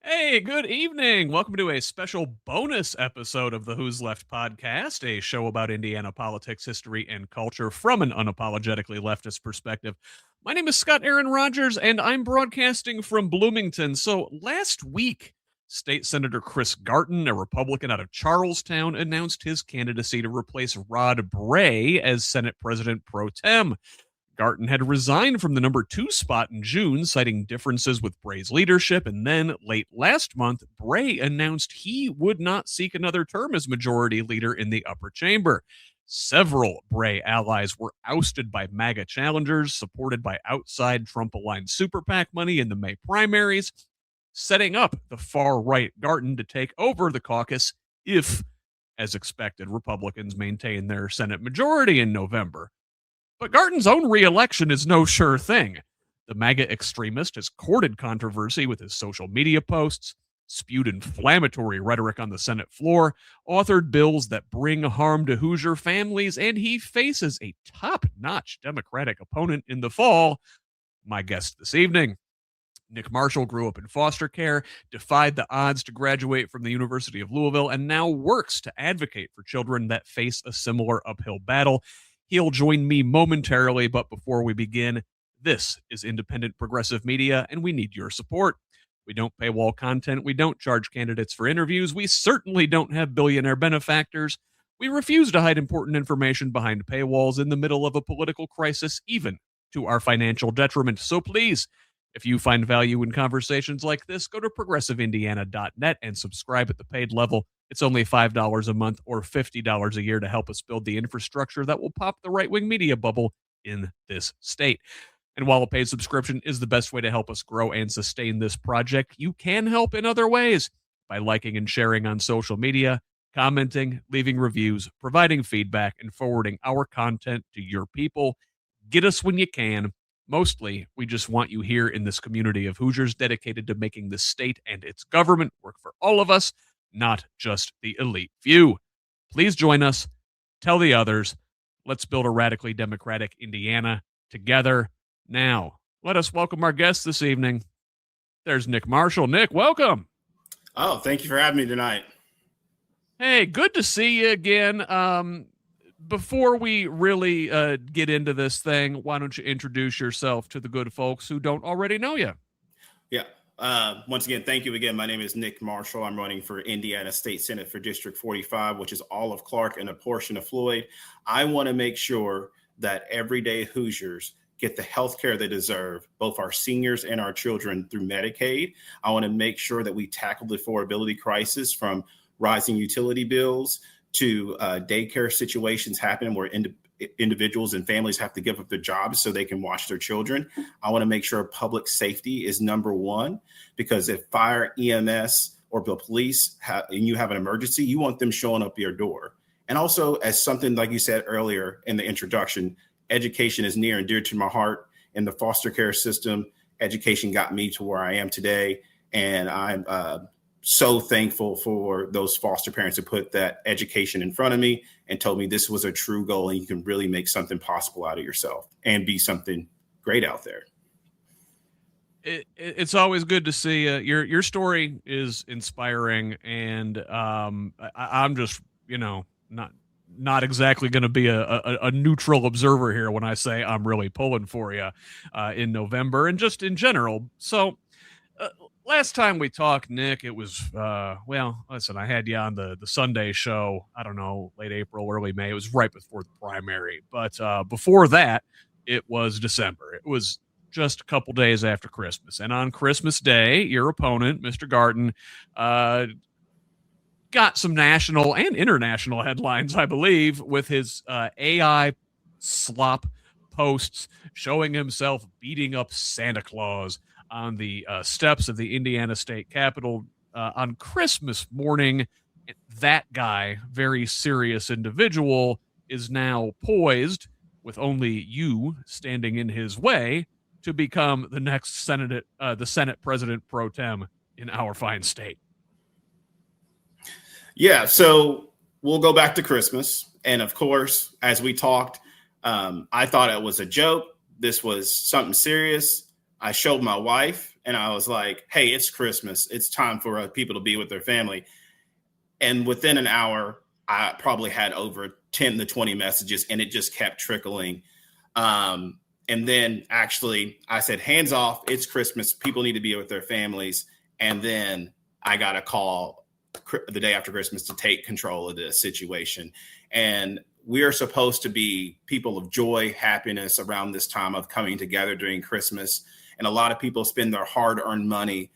Hey, good evening. Welcome to a special bonus episode of the Who's Left podcast, a show about Indiana politics, history, and culture from an unapologetically leftist perspective. My name is Scott Aaron Rogers, and I'm broadcasting from Bloomington. So last week, State Senator Chris Garten, a Republican out of Charlestown, announced his candidacy to replace Rod Bray as Senate President Pro Tem. Garten had resigned from the number 2 spot in June, citing differences with Bray's leadership, and then late last month, Bray announced he would not seek another term as majority leader in the upper chamber. Several Bray allies were ousted by MAGA challengers, supported by outside Trump-aligned super PAC money in the May primaries, setting up the far-right Garten to take over the caucus if, as expected, Republicans maintain their Senate majority in November. But Garten's own re-election is no sure thing. The MAGA extremist has courted controversy with his social media posts, spewed inflammatory rhetoric on the Senate floor, authored bills that bring harm to Hoosier families, and he faces a top-notch Democratic opponent in the fall. My guest this evening, Nick Marshall, grew up in foster care, defied the odds to graduate from the University of Louisville, and now works to advocate for children that face a similar uphill battle. He'll join me momentarily, but before we begin, this is independent progressive media, and we need your support. We don't paywall content. We don't charge candidates for interviews. We certainly don't have billionaire benefactors. We refuse to hide important information behind paywalls in the middle of a political crisis, even to our financial detriment. So please, if you find value in conversations like this, go to progressiveindiana.net and subscribe at the paid level. It's only $5 a month or $50 a year to help us build the infrastructure that will pop the right-wing media bubble in this state. And while a paid subscription is the best way to help us grow and sustain this project, you can help in other ways by liking and sharing on social media, commenting, leaving reviews, providing feedback, and forwarding our content to your people. Get us when you can. Mostly, we just want you here in this community of Hoosiers dedicated to making the state and its government work for all of us, not just the elite few. Please join us. Tell the others. Let's build a radically democratic Indiana together. Now, let us welcome our guest this evening. There's Nick Marshall. Nick, welcome. Oh, thank you for having me tonight. Hey, good to see you again. Before we really get into this thing, why don't you introduce yourself to the good folks who don't already know you? Yeah. Once again, thank you again. My name is Nick Marshall. I'm running for Indiana State Senate for District 45, which is all of Clark and a portion of Floyd. I want to make sure that everyday Hoosiers get the health care they deserve, both our seniors and our children, through Medicaid. I want to make sure that we tackle the affordability crisis, from rising utility bills to daycare situations happening where individuals and families have to give up their jobs so they can watch their children. I want to make sure public safety is number one, because if fire, EMS, or the police and you have an emergency, you want them showing up your door. And also, as something like you said earlier in the introduction, education is near and dear to my heart. In the foster care system, education got me to where I am today. And I'm so thankful for those foster parents who put that education in front of me and told me this was a true goal and you can really make something possible out of yourself and be something great out there. It's always good to see your story is inspiring, and I'm just, not exactly going to be a neutral observer here when I say I'm really pulling for you in November and just in general. So last time we talked, Nick, it was, listen, I had you on the Sunday show, I don't know, late April, early May. It was right before the primary. But before that, it was December. It was just a couple days after Christmas. And on Christmas Day, your opponent, Mr. Garten, got some national and international headlines, I believe, with his AI slop posts showing himself beating up Santa Claus on the steps of the Indiana State Capitol on Christmas morning. That guy, very serious individual, is now poised with only you standing in his way, to become the next the Senate President Pro Tem in our fine state? Yeah, so we'll go back to Christmas. And of course, as we talked, I thought it was a joke. This was something serious. I showed my wife and I was like, hey, it's Christmas. It's time for people to be with their family. And within an hour, I probably had over 10 to 20 messages, and it just kept trickling. And then actually I said, hands off, it's Christmas. People need to be with their families. And then I got a call the day after Christmas to take control of the situation. And we are supposed to be people of joy, happiness around this time of coming together during Christmas. And a lot of people spend their hard-earned money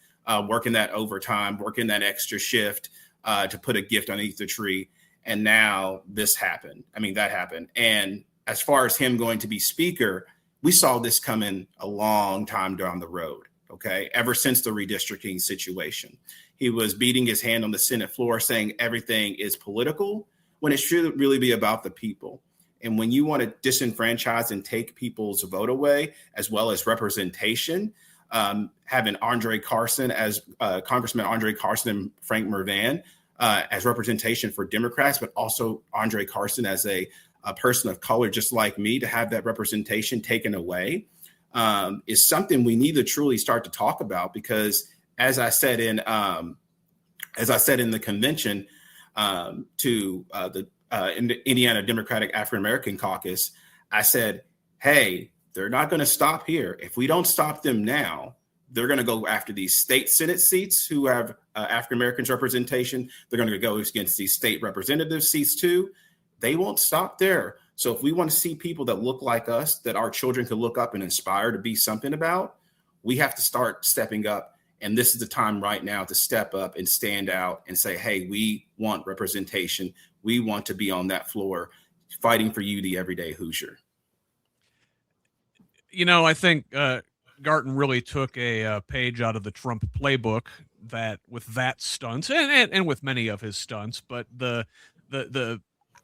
working that overtime, working that extra shift to put a gift underneath the tree. And now this happened. I mean, that happened. And as far as him going to be speaker, we saw this coming a long time down the road. Okay. Ever since the redistricting situation, he was beating his hand on the Senate floor saying everything is political when it should really be about the people. And when you want to disenfranchise and take people's vote away, as well as representation, having Andre Carson as Congressman Andre Carson and Frank Mervan as representation for Democrats, but also Andre Carson as a person of color, just like me, to have that representation taken away is something we need to truly start to talk about. Because as I said in the convention to the Indiana Democratic African American Caucus, I said, hey, they're not going to stop here. If we don't stop them now, they're going to go after these state Senate seats who have African Americans representation. They're going to go against these state representative seats too. They won't stop there. So if we want to see people that look like us, that our children can look up and inspire to be something about, we have to start stepping up. And this is the time right now to step up and stand out and say, hey, we want representation. We want to be on that floor fighting for you, the everyday Hoosier. You know, I think Garten really took a page out of the Trump playbook that with that stunt and with many of his stunts, but the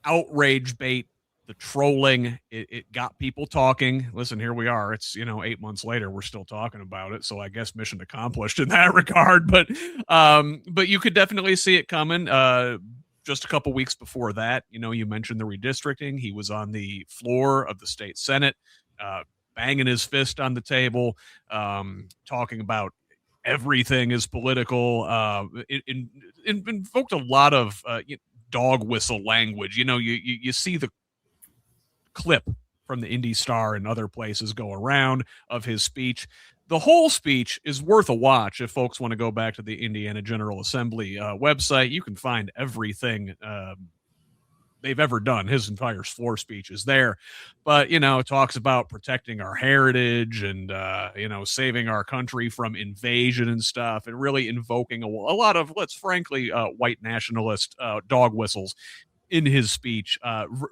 outrage bait, the trolling, it got people talking. Listen, here we are. It's, 8 months later, we're still talking about it. So I guess mission accomplished in that regard. But you could definitely see it coming. Just a couple weeks before that, you mentioned the redistricting. He was on the floor of the state Senate, banging his fist on the table, talking about everything is political. It invoked a lot of dog whistle language. You see the clip from the Indy Star and other places go around of his speech. The whole speech is worth a watch. If folks want to go back to the Indiana General Assembly website, you can find everything they've ever done. His entire floor speech is there, but it talks about protecting our heritage and saving our country from invasion and stuff, and really invoking a lot of, let's frankly, white nationalist dog whistles in his speech.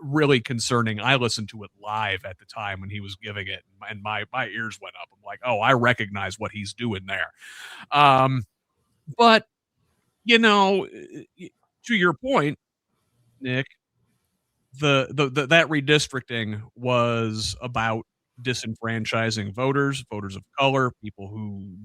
Really concerning. I listened to it live at the time when he was giving it, and my ears went up. I'm like, oh, I recognize what he's doing there. But to your point, Nick, that redistricting was about disenfranchising voters of color, people who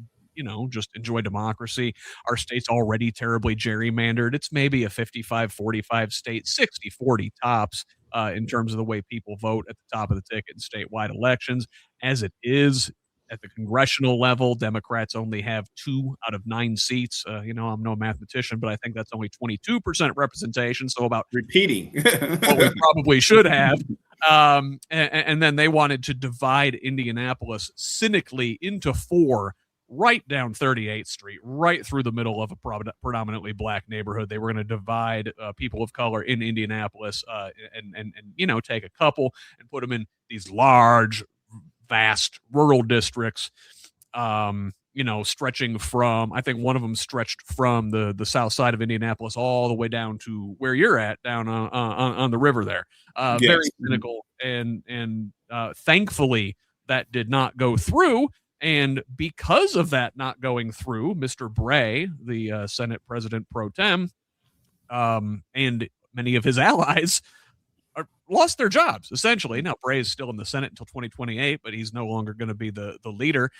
just enjoy democracy. Our state's already terribly gerrymandered. It's maybe a 55-45 state, 60-40 tops in terms of the way people vote at the top of the ticket in statewide elections. As it is at the congressional level, Democrats only have 2 out of 9 seats. I'm no mathematician, but I think that's only 22% representation. So about repeating what we probably should have. And then they wanted to divide Indianapolis cynically into 4, right down 38th Street, right through the middle of a predominantly black neighborhood. They were going to divide people of color in Indianapolis and take a couple and put them in these large, vast rural districts, stretching from, I think one of them stretched from the south side of Indianapolis all the way down to where you're at, down on the river there. Yes. Very cynical. And thankfully that did not go through. And because of that not going through, Mr. Bray, the Senate President Pro Tem, and many of his allies are lost their jobs, essentially. Now, Bray is still in the Senate until 2028, but he's no longer going to be the leader.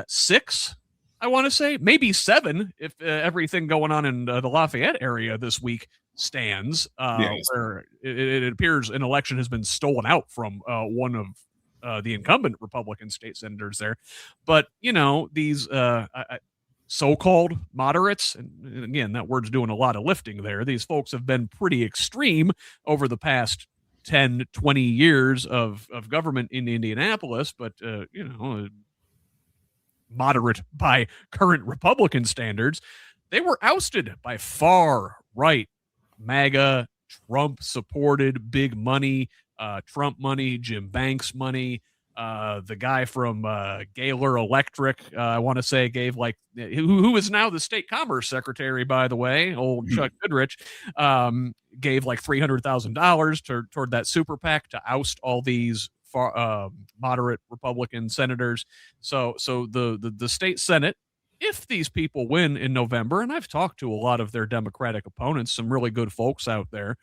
6, I want to say, maybe 7, if everything going on in the Lafayette area this week stands, where it appears an election has been stolen out from one of the incumbent Republican state senators there. But, these so-called moderates, and again, that word's doing a lot of lifting there. These folks have been pretty extreme over the past 10, 20 years of government in Indianapolis, but, moderate by current Republican standards. They were ousted by far right, MAGA, Trump-supported big money, Trump money, Jim Banks money. The guy from Gaylor Electric, I want to say, gave who is now the state commerce secretary, by the way, old Chuck Goodrich, gave like $300,000 toward that super PAC to oust all these moderate Republican senators. So the state Senate, if these people win in November, and I've talked to a lot of their Democratic opponents, some really good folks out there,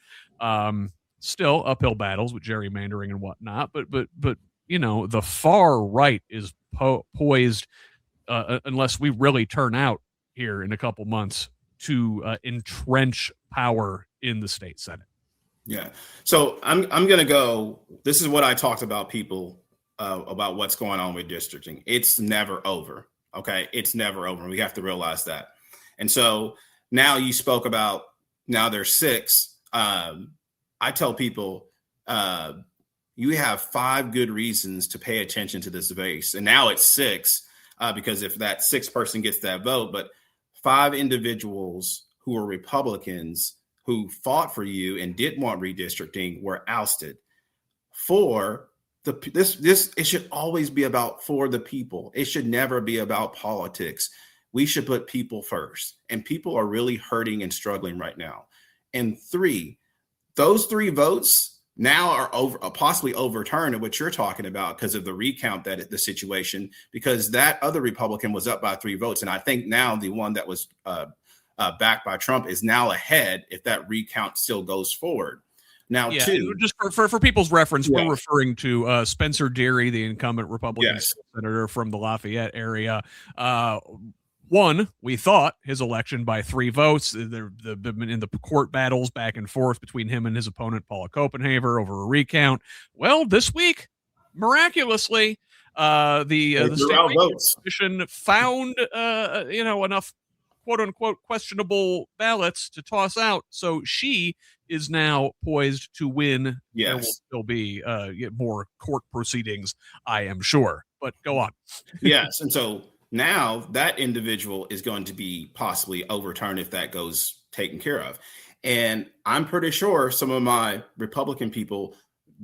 still uphill battles with gerrymandering and whatnot, but the far right is poised, unless we really turn out here in a couple months, to entrench power in the state Senate. Yeah. So I'm going to go. This is what I talked about about what's going on with districting. It's never over. Okay. It's never over. We have to realize that. And so now you spoke about, now there's 6. I tell people, you have 5 good reasons to pay attention to this race. And now it's 6, because if that 6th person gets that vote, but 5 individuals who are Republicans who fought for you and didn't want redistricting were ousted. 4, it should always be about for the people. It should never be about politics. We should put people first. And people are really hurting and struggling right now. And 3, those 3 votes now are possibly overturned, what you're talking about, because of the recount, that the situation, because that other Republican was up by 3 votes. And I think now the one that was backed by Trump is now ahead if that recount still goes forward. Now, yeah, 2, just for people's reference, we're referring to Spencer Deary, the incumbent Republican senator from the Lafayette area. 1, we thought his election by 3 votes. They've been in the court battles back and forth between him and his opponent, Paula Copenhaver, over a recount. Well, this week, miraculously, the state commission found enough quote unquote questionable ballots to toss out. So she is now poised to win. Yes. There will still be more court proceedings, I am sure. But go on. Yes. And so now that individual is going to be possibly overturned if that goes taken care of. And I'm pretty sure some of my Republican people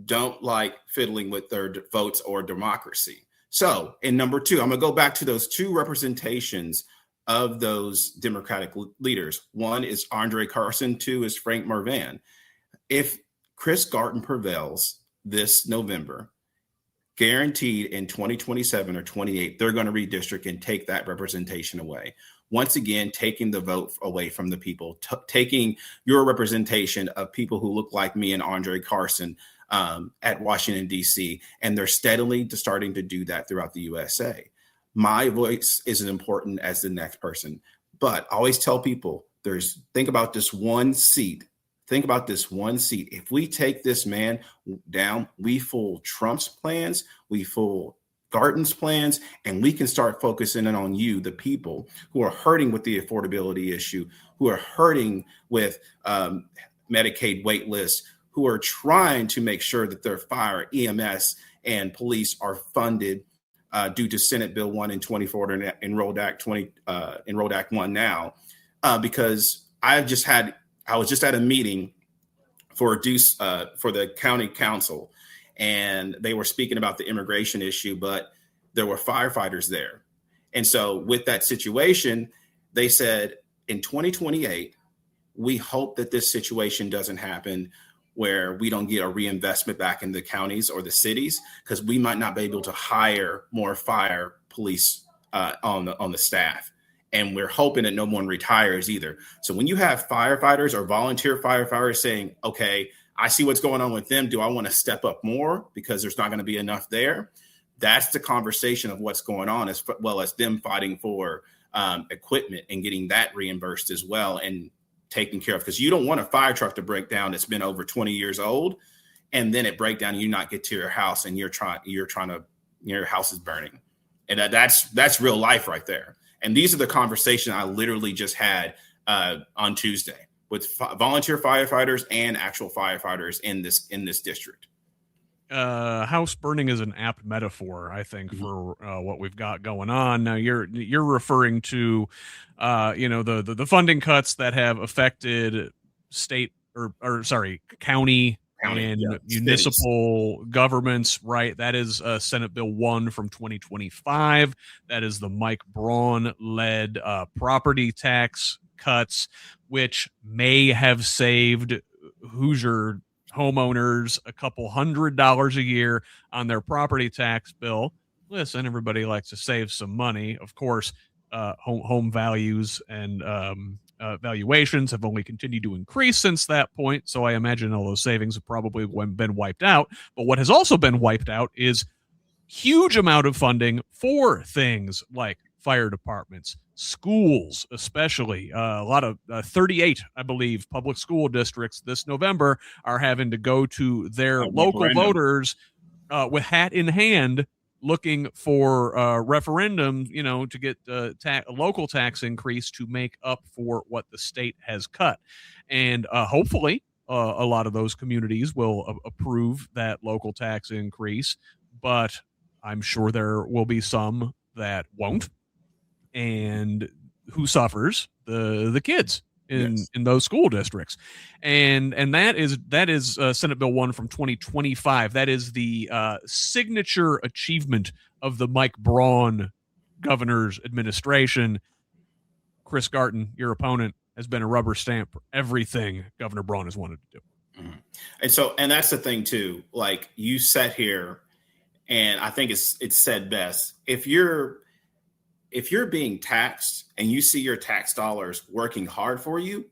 don't like fiddling with their votes or democracy. So in number 2, I'm going to go back to those 2 representations of those Democratic leaders. 1 is Andre Carson, 2 is Frank Mervan. If Chris Garten prevails this November, guaranteed in 2027 or 28, they're going to redistrict and take that representation away. Once again, taking the vote away from the people, taking your representation of people who look like me and Andre Carson at Washington, D.C., and they're steadily starting to do that throughout the USA. My voice isn't important as the next person, but I always tell people, think about this one seat. Think about this one seat. If we take this man down, we fool Trump's plans, we fool Garten's plans, and we can start focusing in on you, the people who are hurting with the affordability issue, who are hurting with Medicaid wait lists, who are trying to make sure that their fire, EMS, and police are funded due to Senate Bill 1 and 24 and Enrolled Act 1 now, because I was just at a meeting for the county council, and they were speaking about the immigration issue, but there were firefighters there. And so with that situation, they said in 2028, we hope that this situation doesn't happen where we don't get a reinvestment back in the counties or the cities, because we might not be able to hire more fire police on the staff. And we're hoping that no one retires either. So when you have firefighters or volunteer firefighters saying, okay, I see what's going on with them. Do I want to step up more because there's not going to be enough there? That's the conversation of what's going on, as well as them fighting for equipment and getting that reimbursed as well and taken care of. Because you don't want a fire truck to break down that's been over 20 years old, and then it break down and you not get to your house and your house is burning. And that's real life right there. And these are the conversations I literally just had on Tuesday with volunteer firefighters and actual firefighters in this district. House burning is an apt metaphor, I think, for what we've got going on. Now you're referring to, the funding cuts that have affected state or county and municipal governments, right? That is Senate Bill 1 from 2025. That is the Mike Braun led property tax cuts, which may have saved Hoosier homeowners a couple $100 a year on their property tax bill. Listen, everybody likes to save some money. Of course, home values and valuations have only continued to increase since that point. So I imagine all those savings have probably been wiped out. But what has also been wiped out is huge amount of funding for things like fire departments, schools, especially a lot of 38, I believe, public school districts this November are having to go to their local voters with hat in hand, looking for referendum, to get a local tax increase to make up for what the state has cut. And hopefully a lot of those communities will approve that local tax increase, but I'm sure there will be some that won't. And who suffers? The kids in those school districts. And that is Senate Bill 1 from 2025. That is the signature achievement of the Mike Braun governor's administration. Chris Garten, your opponent, has been a rubber stamp for everything Governor Braun has wanted to do. Mm-hmm. And that's the thing too. Like, you sat here, and I think it's said best. If you're being taxed and you see your tax dollars working hard for you,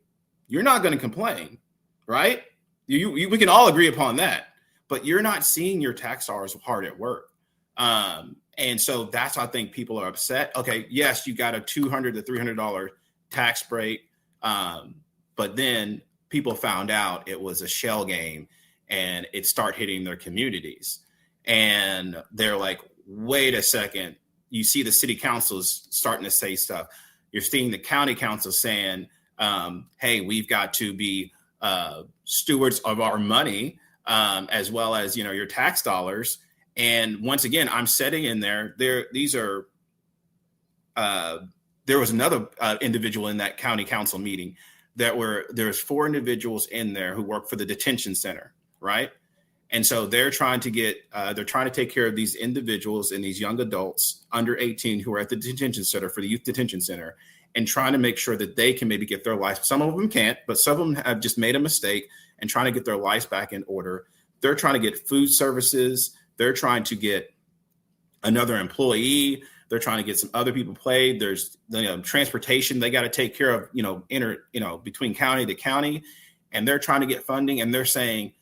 you're not going to complain, right? We can all agree upon that, but you're not seeing your tax dollars hard at work. And so that's, I think people are upset. Okay, yes, you got a $200 to $300 tax break, but then people found out it was a shell game and it started hitting their communities. And they're like, wait a second. You see the city councils starting to say stuff. You're seeing the county council saying, hey, we've got to be stewards of our money, as well as, your tax dollars. And once again, I'm sitting in there. There was another individual in that county council meeting there's 4 individuals in there who work for the detention center, right? And so they're trying to take care of these individuals and these young adults under 18 who are at the detention center for the youth detention center, and trying to make sure that they can maybe get their life. Some of them can't, but some of them have just made a mistake and trying to get their lives back in order. They're trying to get food services. They're trying to get another employee. They're trying to get some other people paid. There's transportation they got to take care of, between county to county, and they're trying to get funding. And they're saying,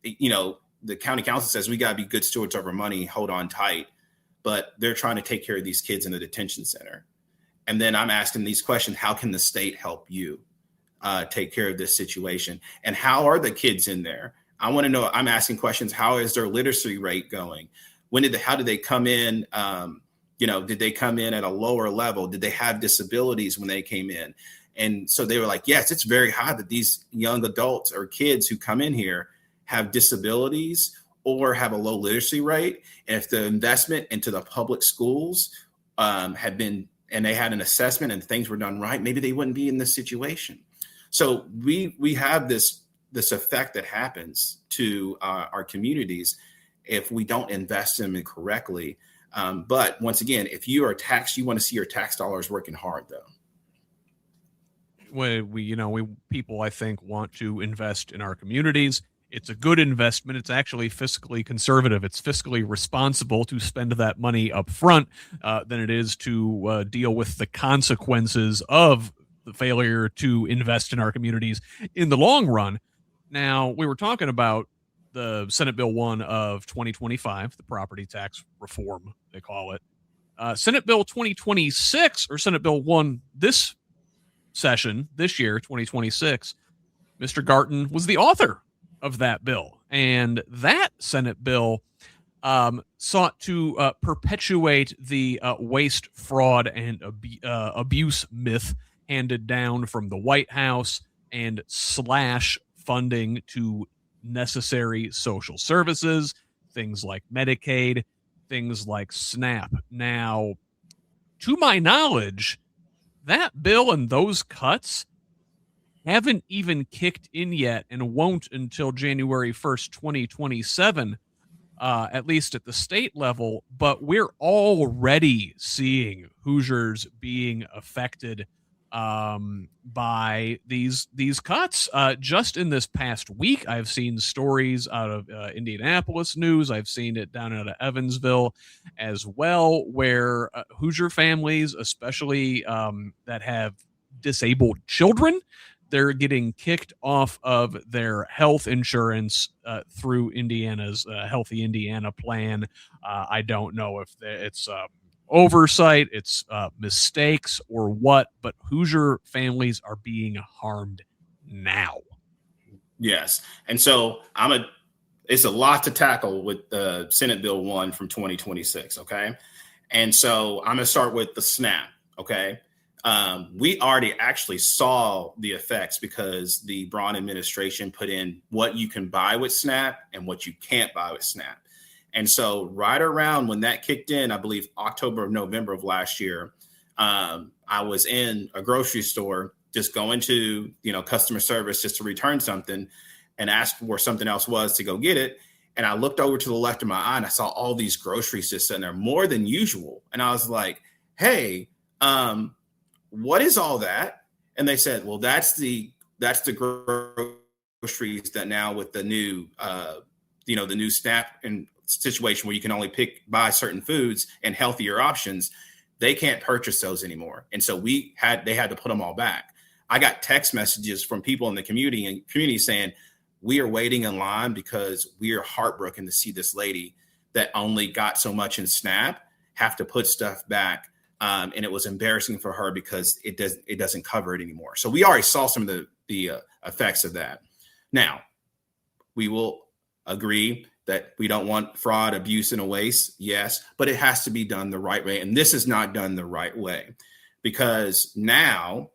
the county council says we got to be good stewards of our money, hold on tight, but they're trying to take care of these kids in the detention center. And then I'm asking these questions: how can the state help you take care of this situation? And how are the kids in there? I want to know. I'm asking questions: how is their literacy rate going? How did they come in? Did they come in at a lower level? Did they have disabilities when they came in? And so they were like, yes, it's very high that these young adults or kids who come in here have disabilities or have a low literacy rate. And if the investment into the public schools had been, and they had an assessment and things were done right, maybe they wouldn't be in this situation. So we have this effect that happens to our communities if we don't invest in them correctly. But once again, if you are taxed, you want to see your tax dollars working hard, though. We people, I think, want to invest in our communities. It's a good investment. It's actually fiscally conservative. It's fiscally responsible to spend that money up front than it is to deal with the consequences of the failure to invest in our communities in the long run. Now, we were talking about the Senate Bill 1 of 2025, the property tax reform, they call it. Senate Bill 2026, or Senate Bill 1 this session, this year, 2026, Mr. Garten was the author of that bill. And that Senate bill sought to perpetuate the waste, fraud, and abuse myth handed down from the White House and slash funding to necessary social services, things like Medicaid, things like SNAP. Now, to my knowledge, that bill and those cuts haven't even kicked in yet and won't until January 1st, 2027, at least at the state level. But we're already seeing Hoosiers being affected by these cuts. Just in this past week, I've seen stories out of Indianapolis news. I've seen it down out of Evansville as well, where Hoosier families, especially that have disabled children, they're getting kicked off of their health insurance through Indiana's Healthy Indiana plan. I don't know if it's oversight, it's mistakes, or what, but Hoosier families are being harmed now. Yes. And so it's a lot to tackle with Senate Bill 1 from 2026. Okay. And so I'm going to start with the SNAP. Okay. We already actually saw the effects because the Braun administration put in what you can buy with SNAP and what you can't buy with SNAP. And so right around when that kicked in, I believe October or November of last year, I was in a grocery store, just going to, customer service just to return something and ask where something else was to go get it. And I looked over to the left of my eye and I saw all these groceries just sitting there, more than usual. And I was like, hey, what is all that? And they said, well, that's the groceries that now with the new, the new SNAP and situation where you can only buy certain foods and healthier options, they can't purchase those anymore. And so they had to put them all back. I got text messages from people in the community saying, we are waiting in line because we are heartbroken to see this lady that only got so much in SNAP have to put stuff back. And it was embarrassing for her because it doesn't cover it anymore. So we already saw some of the effects of that. Now, we will agree that we don't want fraud, abuse, and a waste. Yes, but it has to be done the right way. And this is not done the right way because now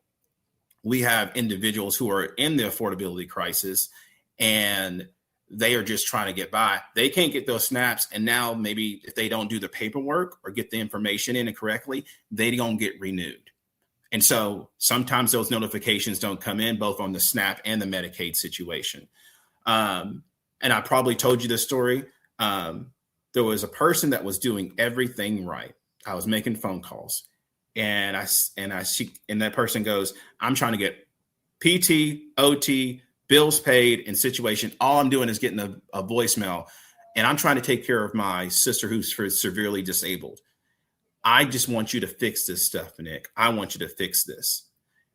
we have individuals who are in the affordability crisis and they are just trying to get by. They can't get those snaps. And now maybe if they don't do the paperwork or get the information in correctly, they don't get renewed. And so sometimes those notifications don't come in both on the SNAP and the Medicaid situation. And I probably told you this story. There was a person that was doing everything right. I was making phone calls and that person goes, I'm trying to get PT, OT, bills paid and situation. All I'm doing is getting a voicemail and I'm trying to take care of my sister who's severely disabled. I just want you to fix this stuff, Nick. I want you to fix this.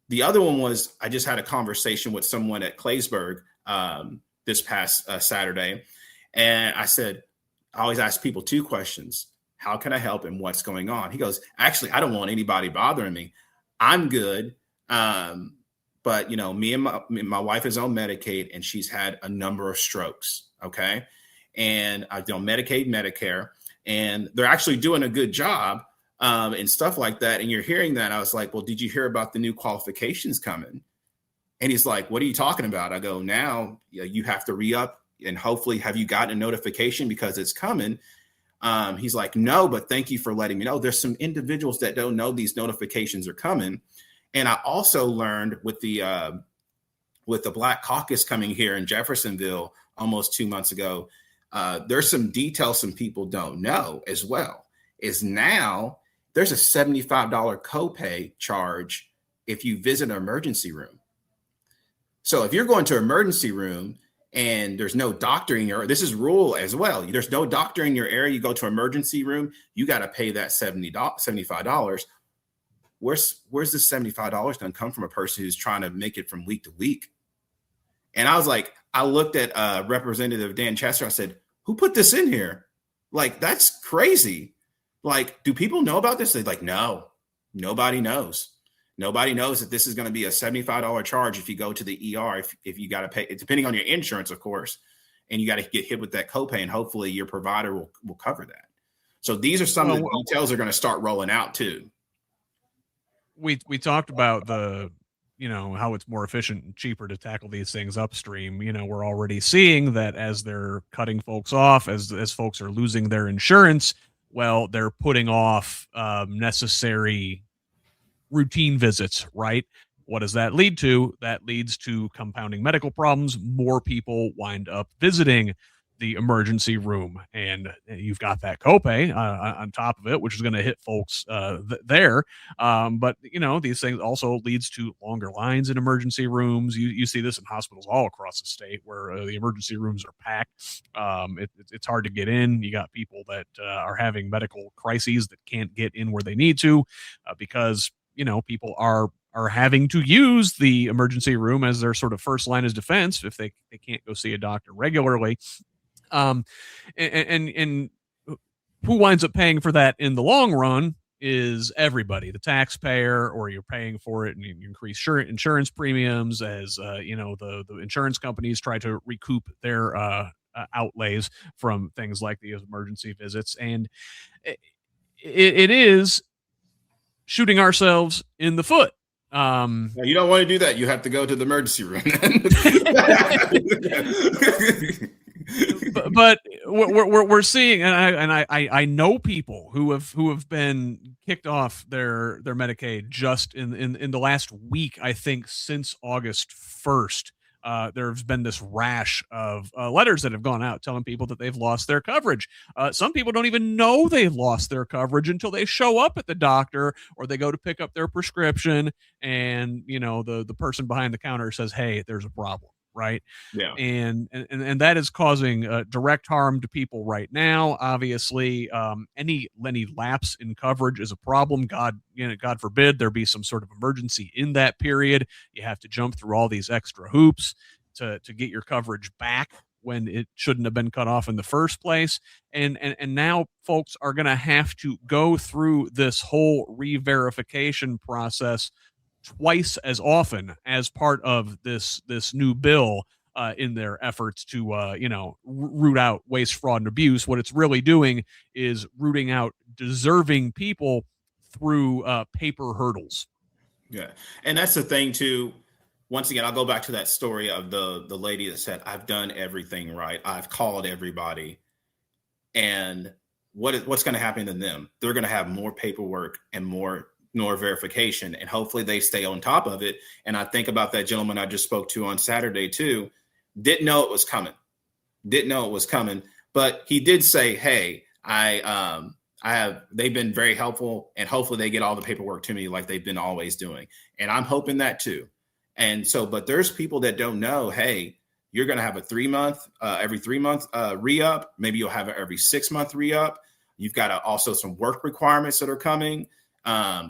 The other one was, I just had a conversation with someone at Claysburg this past Saturday. And I said, I always ask people two questions. How can I help and what's going on? He goes, actually, I don't want anybody bothering me. I'm good. But, me and my wife is on Medicaid and she's had a number of strokes. Okay. And I've done Medicaid, Medicare, and they're actually doing a good job and stuff like that. And you're hearing that. I was like, well, did you hear about the new qualifications coming? And he's like, what are you talking about? I go, now you have to re-up and hopefully have you gotten a notification because it's coming? He's like, no, but thank you for letting me know. There's some individuals that don't know these notifications are coming. And I also learned with the Black Caucus coming here in Jeffersonville almost 2 months ago, there's some details some people don't know as well. Is now there's a $75 copay charge if you visit an emergency room. So if you're going to an emergency room and there's no doctor in your, this is rural as well. There's no doctor in your area. You go to an emergency room, you got to pay that $75. Where's this $75 going to come from a person who's trying to make it from week to week? And I was like, I looked at Representative Dan Chester. I said, who put this in here? Like, that's crazy. Like, do people know about this? They're like, no, nobody knows. Nobody knows that this is going to be a $75 charge if you go to the ER, if you got to pay, depending on your insurance, of course, and you got to get hit with that copay, and hopefully your provider will cover that. So these are some of the details that are going to start rolling out too. We talked about how it's more efficient and cheaper to tackle these things upstream. We're already seeing that as they're cutting folks off, as folks are losing their insurance, well, they're putting off necessary routine visits, right? What does that lead to? That leads to compounding medical problems. More people wind up visiting the emergency room, and you've got that copay on top of it, which is going to hit folks there. But these things also leads to longer lines in emergency rooms. You see this in hospitals all across the state where the emergency rooms are packed. It's hard to get in. You got people that are having medical crises that can't get in where they need to because people are having to use the emergency room as their sort of first line of defense if they can't go see a doctor regularly. And who winds up paying for that in the long run is everybody, the taxpayer, or you're paying for it and you increase insurance premiums as the insurance companies try to recoup their outlays from things like the emergency visits. And it is shooting ourselves in the foot. You don't want to do that. You have to go to the emergency room. but we're seeing, and I know people who have been kicked off their Medicaid just in the last week. I think since August 1st. There's been this rash of letters that have gone out telling people that they've lost their coverage. Some people don't even know they've lost their coverage until they show up at the doctor or they go to pick up their prescription, and the person behind the counter says, "Hey, there's a problem." Right. Yeah. And that is causing direct harm to people right now. Obviously, any lapse in coverage is a problem. God forbid there be some sort of emergency in that period. You have to jump through all these extra hoops to get your coverage back when it shouldn't have been cut off in the first place. And now folks are going to have to go through this whole re-verification process twice as often as part of this new bill in their efforts to root out waste, fraud, and abuse. What it's really doing is rooting out deserving people through paper hurdles. Yeah, and that's the thing too. Once again, I'll go back to that story of the lady that said, "I've done everything right. I've called everybody," and what's going to happen to them? They're going to have more paperwork and more verification, and hopefully they stay on top of it. And I think about that gentleman I just spoke to on Saturday too. Didn't know it was coming, but he did say, "Hey, they've been very helpful, and hopefully they get all the paperwork to me like they've been always doing." And I'm hoping that too. And so, but there's people that don't know, hey, you're going to have a every 3 month re-up. Maybe you'll have it every 6 month re-up. You've got also some work requirements that are coming.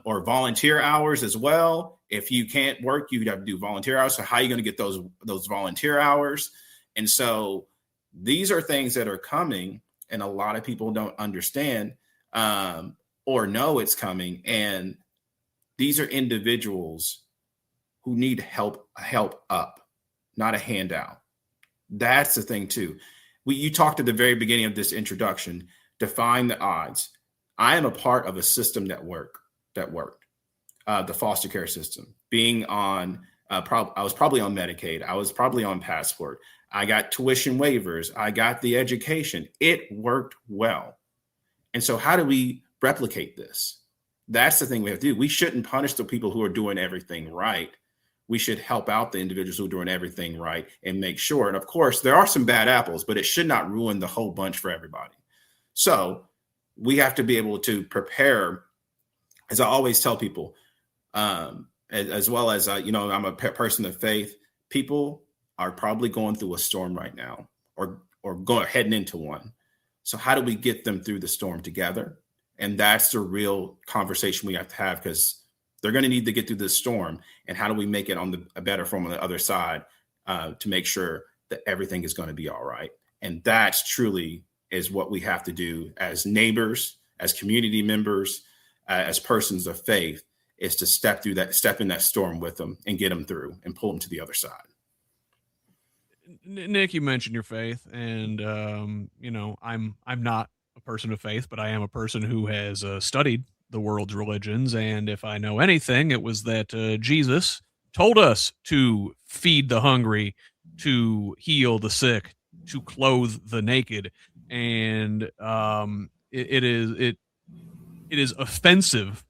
Or volunteer hours as well. If you can't work, you have to do volunteer hours. So how are you going to get those volunteer hours? And so these are things that are coming, and a lot of people don't understand or know it's coming. And these are individuals who need help up, not a handout. That's the thing too. You talked at the very beginning of this introduction, define the odds. I am a part of a system that worked. The foster care system. Being on, I was probably on Medicaid. I was probably on Passport. I got tuition waivers. I got the education. It worked well. And so how do we replicate this? That's the thing we have to do. We shouldn't punish the people who are doing everything right. We should help out the individuals who are doing everything right and make sure. And of course, there are some bad apples, but it should not ruin the whole bunch for everybody. So we have to be able to prepare. As I always tell people, as well as, I'm a person of faith, people are probably going through a storm right now or heading into one. So how do we get them through the storm together? And that's the real conversation we have to have, because they're going to need to get through this storm. And how do we make it on a better form on the other side to make sure that everything is going to be all right. And that's truly is what we have to do as neighbors, as community members, as persons of faith, is to step in that storm with them and get them through and pull them to the other side. Nick, you mentioned your faith, and I'm not a person of faith, but I am a person who has studied the world's religions, and if I know anything, it was that Jesus told us to feed the hungry, to heal the sick, to clothe the naked, and it is offensive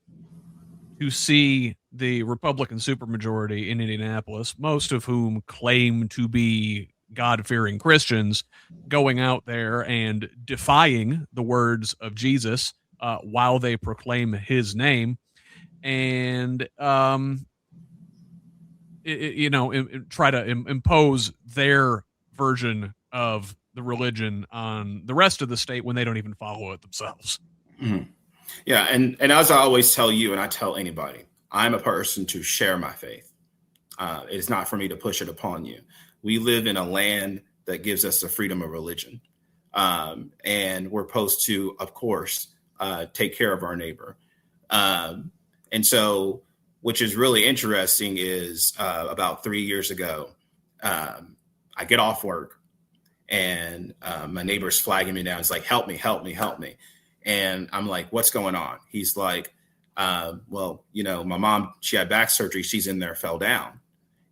to see the Republican supermajority in Indianapolis, most of whom claim to be God-fearing Christians, going out there and defying the words of Jesus while they proclaim his name, and try to impose their version of the religion on the rest of the state when they don't even follow it themselves. Mm-hmm. Yeah, and as I always tell you, and I tell anybody, I'm a person to share my faith. It's not for me to push it upon you. We live in a land that gives us the freedom of religion. And we're supposed to, of course, take care of our neighbor. And so, which is really interesting is about 3 years ago, I get off work and my neighbor's flagging me down. It's like, help me, help me, help me. And I'm like, what's going on? He's like, well, my mom, she had back surgery. She's in there, fell down.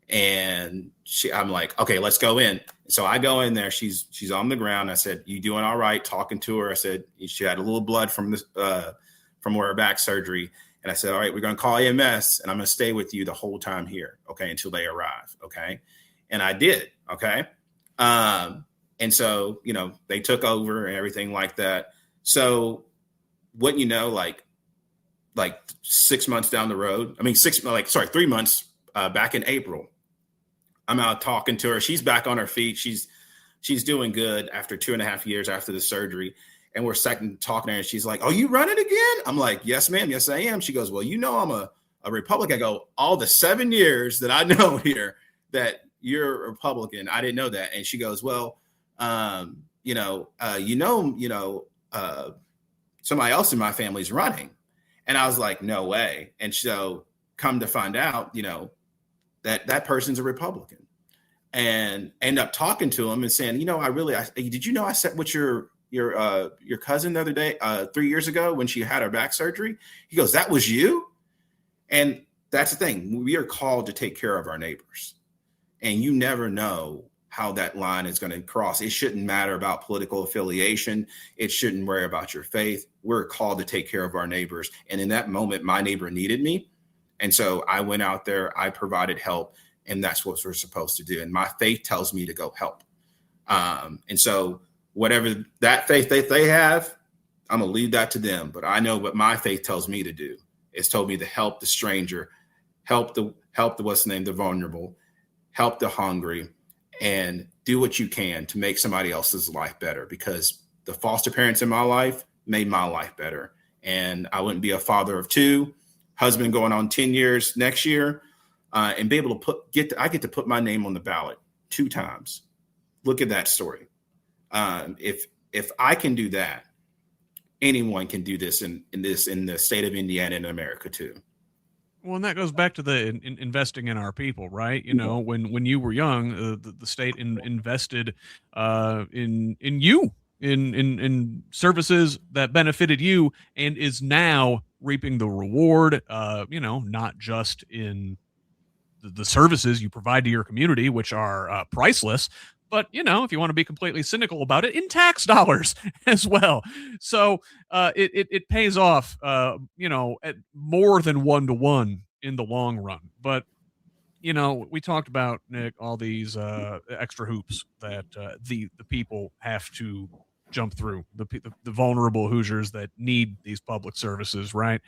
And I'm like, okay, let's go in. So I go in there. She's on the ground. I said, you doing all right? Talking to her. I said, she had a little blood from her back surgery. And I said, all right, we're going to call EMS and I'm going to stay with you the whole time here. Okay. Until they arrive. Okay. And I did. Okay. And so, they took over and everything like that. So wouldn't you know, like 6 months down the road, 3 months back in April, I'm out talking to her. She's back on her feet. She's doing good after 2.5 years after the surgery. And we're talking to her and she's like, oh, you running again? I'm like, yes, ma'am. Yes, I am. She goes, well, I'm a Republican. I go, all the 7 years that I know here that you're a Republican, I didn't know that. And she goes, well, somebody else in my family's running. And I was like, no way. And so come to find out, that person's a Republican, and end up talking to him and saying, did you know I sat with your cousin the other day, 3 years ago when she had her back surgery? He goes, that was you? And that's the thing. We are called to take care of our neighbors, and you never know how that line is going to cross. It shouldn't matter about political affiliation. It shouldn't worry about your faith. We're called to take care of our neighbors. And in that moment, my neighbor needed me. And so I went out there, I provided help, and that's what we're supposed to do. And my faith tells me to go help. And so whatever that faith that they have, I'm going to leave that to them. But I know what my faith tells me to do. It's told me to help the stranger, help the the vulnerable, help the hungry, and do what you can to make somebody else's life better, because the foster parents in my life made my life better. And I wouldn't be a father of two, husband going on 10 years next year, and be able to I get to put my name on the ballot 2 times. Look at that story. If I can do that, anyone can do this in the state of Indiana and America too. Well, and that goes back to the investing in our people, right? When you were young, the state invested in you, in services that benefited you, and is now reaping the reward. Not just in the services you provide to your community, which are priceless, but if you want to be completely cynical about it, in tax dollars as well. So it pays off, at more than 1-to-1 in the long run. But we talked about, Nick, all these extra hoops that the people have to jump through, the vulnerable Hoosiers that need these public services, right?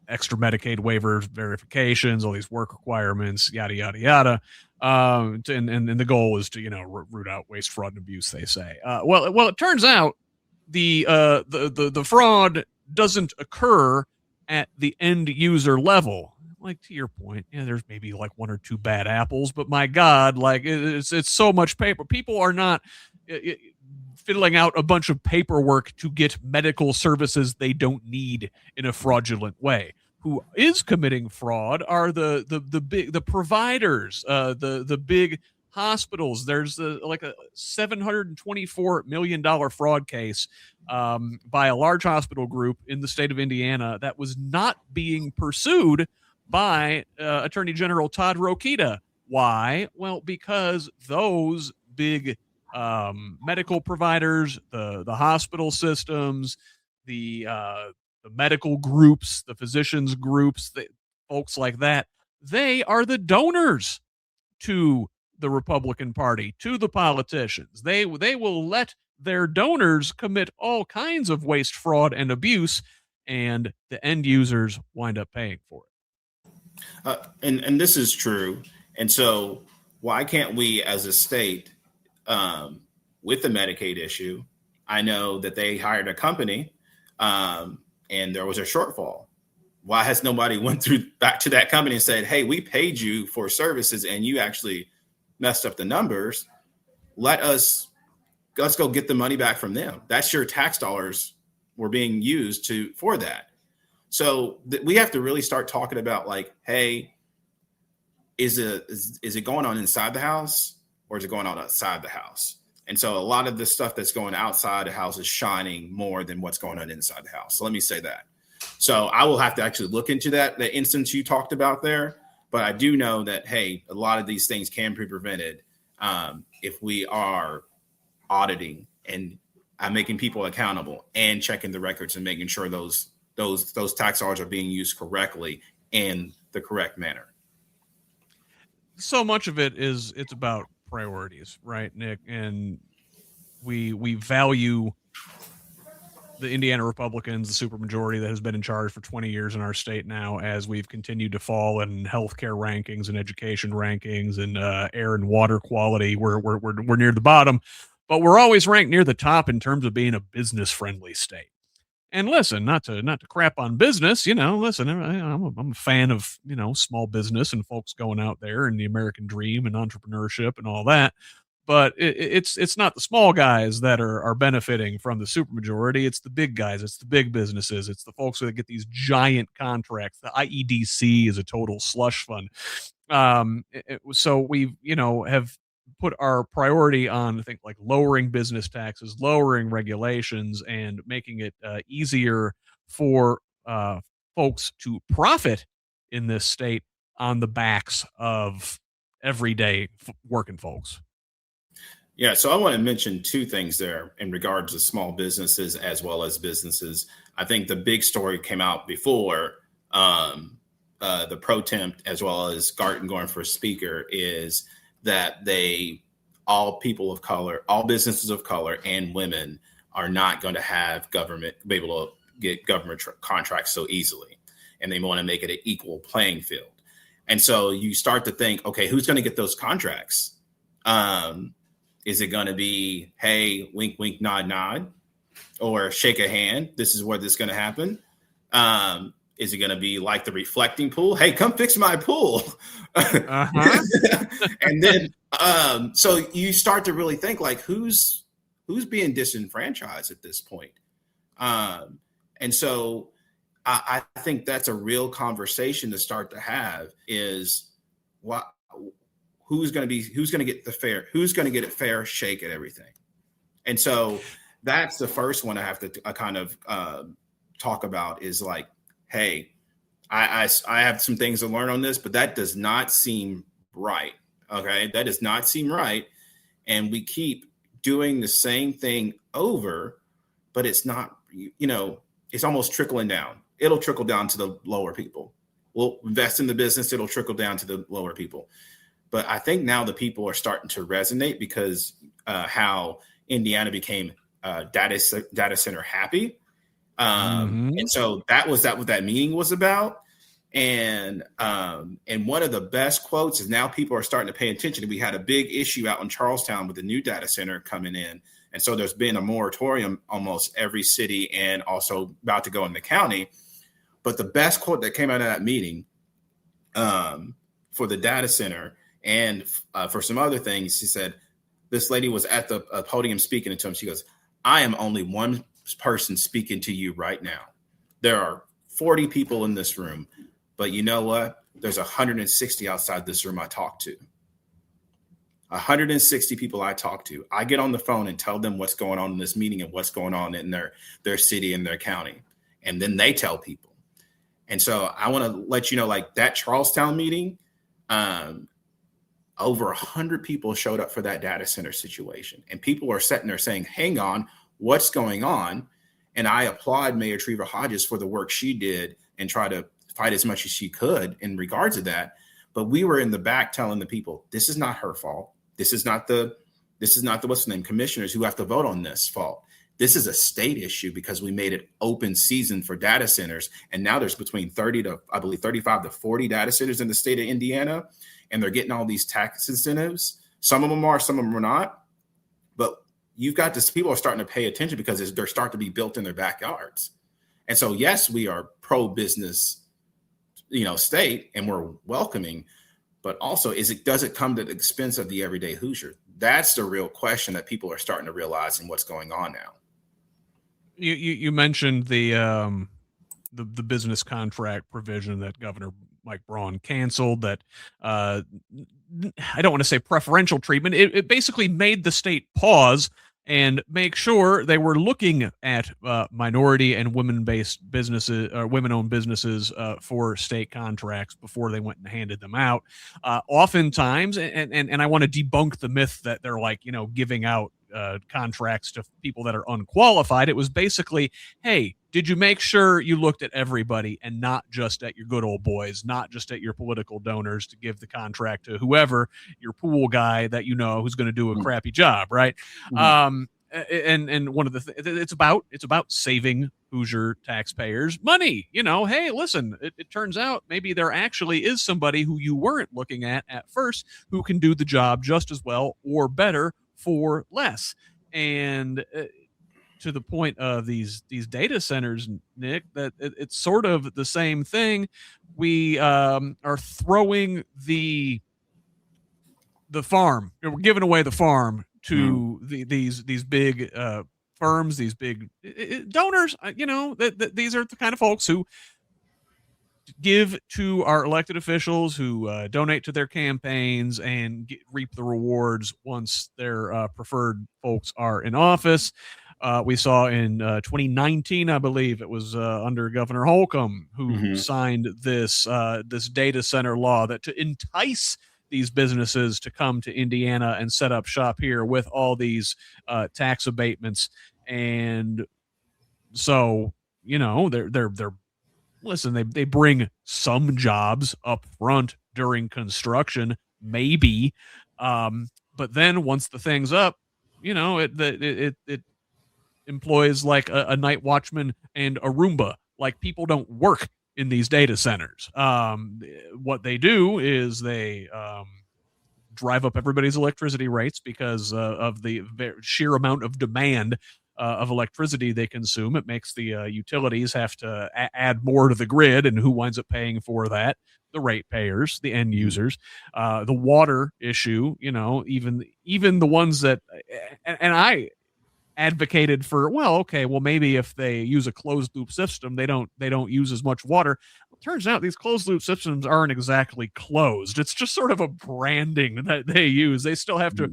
Extra Medicaid waivers, verifications, all these work requirements, yada yada yada. And the goal is to root out waste, fraud, and abuse, they say. Well, it turns out the fraud doesn't occur at the end user level. like to your point, there's maybe like one or two bad apples, but my God, like it's so much paper. People are not filling out a bunch of paperwork to get medical services they don't need in a fraudulent way. Who is committing fraud are the providers, the big hospitals. There's like a $724 million fraud case by a large hospital group in the state of Indiana that was not being pursued by Attorney General Todd Rokita. Why? Well, because those big medical providers, the hospital systems, the medical groups, the physicians groups, folks like that, they are the donors to the Republican Party, to the politicians. They will let their donors commit all kinds of waste, fraud, and abuse, and the end users wind up paying for it. And this is true. And so why can't we as a state, with the Medicaid issue, I know that they hired a company and there was a shortfall. Why has nobody went back to that company and said, hey, we paid you for services and you actually messed up the numbers. Let's go get the money back from them. That's your tax dollars were being used for that. So we have to really start talking about like, hey, is it going on inside the house or is it going on outside the house? And so a lot of the stuff that's going outside the house is shining more than what's going on inside the house. So let me say that. So I will have to actually look into the instance you talked about there. But I do know that, hey, a lot of these things can be prevented if we are auditing and making people accountable and checking the records and making sure those tax dollars are being used correctly in the correct manner. So much of it's about priorities, right, Nick? And we value the Indiana Republicans, the supermajority that has been in charge for 20 years in our state now, as we've continued to fall in healthcare rankings and education rankings and air and water quality. We're near the bottom, but we're always ranked near the top in terms of being a business friendly state. And listen, not to crap on business, listen, I'm a fan of, small business and folks going out there and the American dream and entrepreneurship and all that. But it's not the small guys that are benefiting from the supermajority. It's the big guys. It's the big businesses. It's the folks that get these giant contracts. The IEDC is a total slush fund. So we, have put our priority on, I think, like lowering business taxes, lowering regulations, and making it easier for folks to profit in this state on the backs of everyday working folks. Yeah, so I want to mention two things there in regards to small businesses as well as businesses. I think the big story came out before the Pro Tem as well as Garten going for speaker is that all people of color, all businesses of color and women are not going to be able to get government contracts so easily. And they want to make it an equal playing field. And so you start to think, okay, who's going to get those contracts? Is it going to be, hey, wink, wink, nod, nod, or shake a hand? This is where this is going to happen. Is it going to be like the reflecting pool? Hey, come fix my pool. Uh-huh. And then, so you start to really think like, who's being disenfranchised at this point? And so I think that's a real conversation to start to have is who's going to get a fair shake at everything. And so that's the first one I have to kind of talk about is like, hey, I have some things to learn on this, but that does not seem right. Okay. That does not seem right. And we keep doing the same thing over, but it's not, it's almost trickling down. It'll trickle down to the lower people. We'll invest in the business. It'll trickle down to the lower people. But I think now the people are starting to resonate because how Indiana became data center happy. And so that was what that meeting was about. And one of the best quotes is now people are starting to pay attention. We had a big issue out in Charlestown with the new data center coming in. And so there's been a moratorium almost every city and also about to go in the county. But the best quote that came out of that meeting for the data center and for some other things. She said, this lady was at the podium speaking to him. She goes, I am only one person speaking to you right now. There are 40 people in this room, but you know what? There's 160 outside this room I talk to. 160 people I talk to. I get on the phone and tell them what's going on in this meeting and what's going on in their city and their county. And then they tell people. And so I want to let you know, like that Charlestown meeting, over 100 people showed up for that data center situation. And people are sitting there saying, hang on, what's going on? And I applaud Mayor Treva Hodges for the work she did and try to fight as much as she could in regards to that. But we were in the back telling the people, this is not her fault. This is not the what's the name commissioners who have to vote on this fault. This is a state issue because we made it open season for data centers. And now there's between 35 to 40 data centers in the state of Indiana. And they're getting all these tax incentives. Some of them are, some of them are not. But you've got this, people are starting to pay attention because they're starting to be built in their backyards. And so, yes, we are pro-business, state, and we're welcoming. But also, does it come to the expense of the everyday Hoosier? That's the real question that people are starting to realize in what's going on now. You mentioned the business contract provision that Governor Mike Braun canceled. That I don't want to say preferential treatment. It basically made the state pause and make sure they were looking at minority and women-based businesses or women-owned businesses for state contracts before they went and handed them out. Oftentimes, and I want to debunk the myth that they're giving out contracts to people that are unqualified. It was basically, hey, did you make sure you looked at everybody and not just at your good old boys, not just at your political donors to give the contract to whoever, your pool guy that who's going to do a crappy job, right? Mm-hmm. And one of the it's about saving Hoosier taxpayers money. Hey, listen, it turns out maybe there actually is somebody who you weren't looking at first who can do the job just as well or better for less. And to the point of these data centers, Nick, that it's sort of the same thing. We are throwing the farm. We're giving away the farm to these big firms, these big donors. These are the kind of folks who give to our elected officials, who donate to their campaigns and reap the rewards once their preferred folks are in office. We saw in 2019, I believe it was under Governor Holcomb, who signed this data center law that to entice these businesses to come to Indiana and set up shop here with all these tax abatements. And so, they're listen, they bring some jobs up front during construction, maybe. But then once the thing's up, it employs like a night watchman and a Roomba. Like, people don't work in these data centers. What they do is they drive up everybody's electricity rates because of the sheer amount of demand of electricity they consume. It makes the utilities have to add more to the grid, and who winds up paying for that? The ratepayers, the end users. The water issue, even the ones that, and I advocated for, maybe if they use a closed loop system, they don't use as much water. It turns out these closed loop systems aren't exactly closed. It's just sort of a branding that they use. They still have to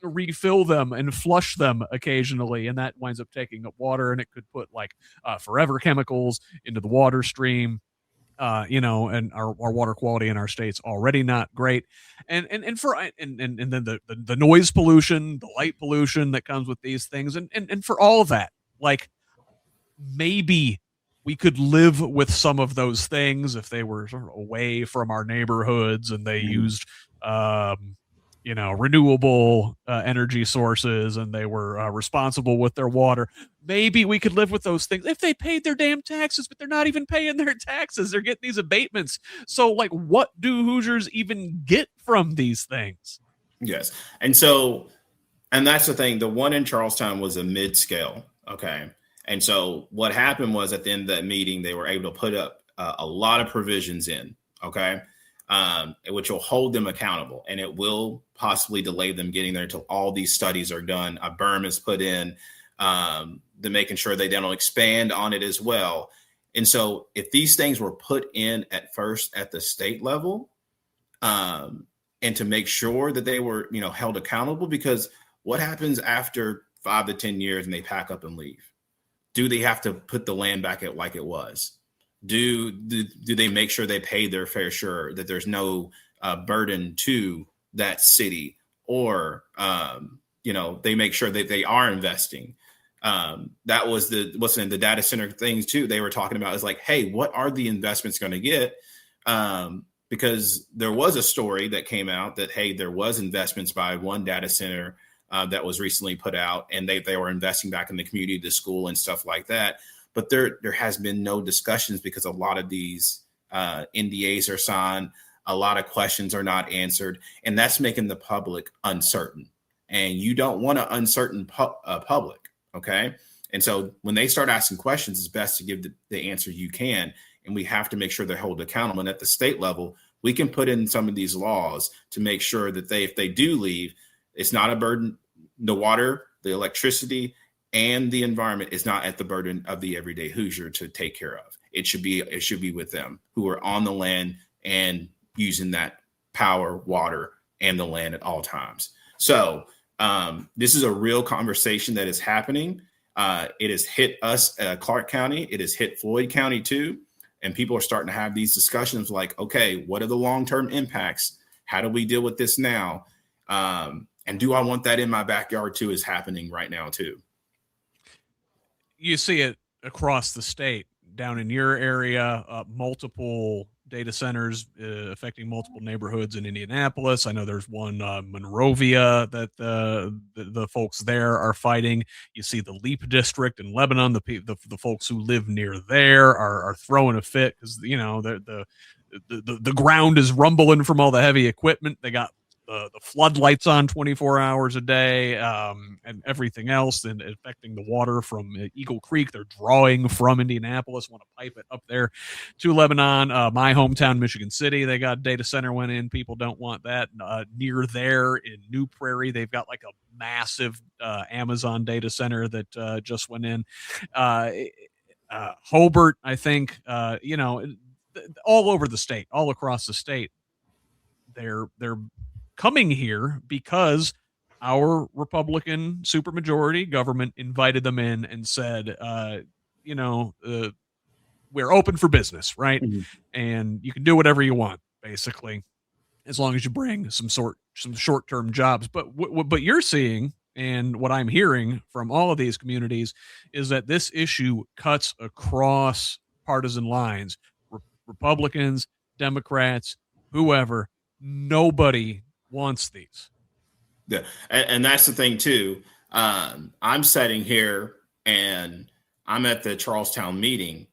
refill them and flush them occasionally, and that winds up taking up water, and it could put forever chemicals into the water stream. And our water quality in our state's already not great, and then the noise pollution, the light pollution that comes with these things, and for all of that, maybe we could live with some of those things if they were sort of away from our neighborhoods and they used renewable energy sources, and they were responsible with their water. Maybe we could live with those things if they paid their damn taxes, but they're not even paying their taxes. They're getting these abatements. So, what do Hoosiers even get from these things? Yes. And that's the thing. The one in Charlestown was a mid-scale. Okay. And so what happened was, at the end of that meeting, they were able to put up a lot of provisions in. Okay. which will hold them accountable, and it will possibly delay them getting there until all these studies are done. A berm is put in, the making sure they don't expand on it as well. And so if these things were put in at first at the state level, and to make sure that they were, held accountable, because what happens after 5 to 10 years and they pack up and leave? Do they have to put the land back at like it was? Do they make sure they pay their fair share, that there's no burden to that city, or they make sure that they are investing? That was what's in the data center things too. They were talking about is like, hey, what are the investments going to get? Because there was a story that came out that, hey, there was investments by one data center that was recently put out, and they were investing back in the community, the school and stuff like that. But there has been no discussions, because a lot of these NDAs are signed. A lot of questions are not answered, and that's making the public uncertain. And you don't want an uncertain public, okay? And so when they start asking questions, it's best to give the answer you can. And we have to make sure they're held accountable. And at the state level, we can put in some of these laws to make sure that if they do leave, it's not a burden. The water, the electricity, and the environment is not at the burden of the everyday Hoosier to take care of. It should be with them, who are on the land and using that power, water, and the land at all times. So this is a real conversation that is happening. It has hit us at Clark County. It has hit Floyd County too. And people are starting to have these discussions like, okay, what are the long-term impacts? How do we deal with this now? And do I want that in my backyard too? Is happening right now too. You see it across the state. Down in your area, multiple data centers affecting multiple neighborhoods in Indianapolis. I know there's one Monrovia that the folks there are fighting. You see the Leap District in Lebanon. The folks who live near there are throwing a fit because the ground is rumbling from all the heavy equipment. They got the floodlights on 24 hours a day, and everything else, and affecting the water from Eagle Creek. They're drawing from Indianapolis, want to pipe it up there to Lebanon. My hometown, Michigan City, they got a data center went in. People don't want that. Near there in New Prairie, they've got like a massive Amazon data center that just went in. Hobart, I think, all over the state, all across the state, they're coming here because our Republican supermajority government invited them in and said, we're open for business, right? Mm-hmm. And you can do whatever you want, basically, as long as you bring some short-term jobs. But what you're seeing, and what I'm hearing from all of these communities, is that this issue cuts across partisan lines. Republicans, Democrats, whoever, nobody wants these. Yeah, and that's the thing too. I'm sitting here and I'm at the Charlestown meeting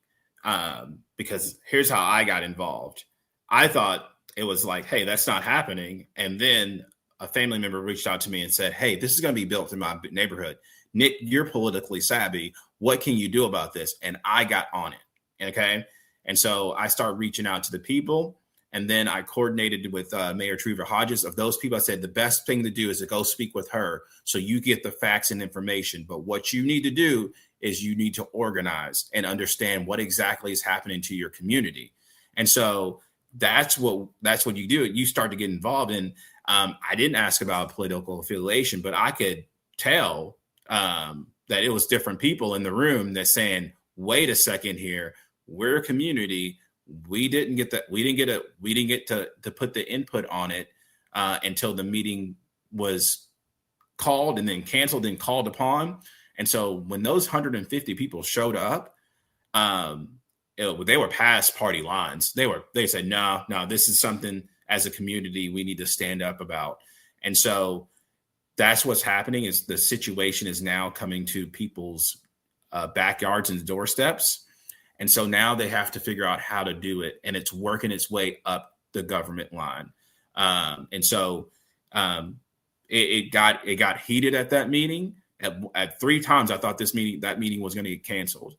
because here's how I got involved. I thought it was like, hey, that's not happening. And then a family member reached out to me and said, hey, this is going to be built in my neighborhood. Nick, you're politically savvy. What can you do about this? And I got on it. Okay. And so I started reaching out to the people. And then I coordinated with Mayor Trevor Hodges. Of those people, I said, the best thing to do is to go speak with her so you get the facts and information. But what you need to do is you need to organize and understand what exactly is happening to your community. And so that's what you do. You start to get involved in. I didn't ask about political affiliation, but I could tell that it was different people in the room that saying, wait a second here, we're a community. We didn't get to put the input on it until the meeting was called and then canceled and called upon. And so when those 150 people showed up, they were past party lines. They said, no, this is something as a community we need to stand up about. And so that's what's happening. Is the situation is now coming to people's backyards and doorsteps. And so now they have to figure out how to do it, and it's working its way up the government line. And so it got heated at that meeting. At 3 times, I thought that meeting was going to get canceled,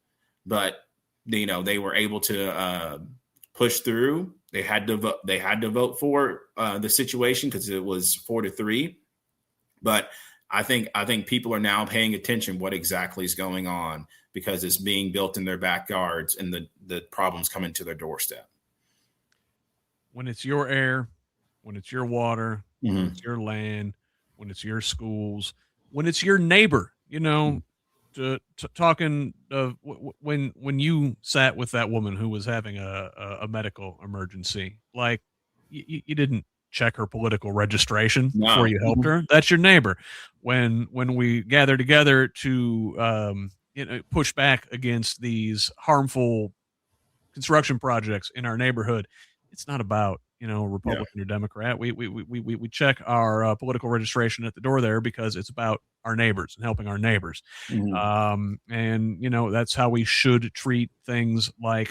but they were able to push through They had to vote. They had to vote for the situation because it was 4-3. But I think people are now paying attention what exactly is going on because it's being built in their backyards and the problems coming to their doorstep. When it's your air, when it's your water, when Mm-hmm. it's your land, when it's your schools, when it's your neighbor, you know, talking of when you sat with that woman who was having a medical emergency, like you didn't check her political registration No. before you helped her. That's your neighbor. When we gather together to push back against these harmful construction projects in our neighborhood, it's not about Republican or Democrat. We check our political registration at the door there because it's about our neighbors and helping our neighbors. And that's how we should treat things like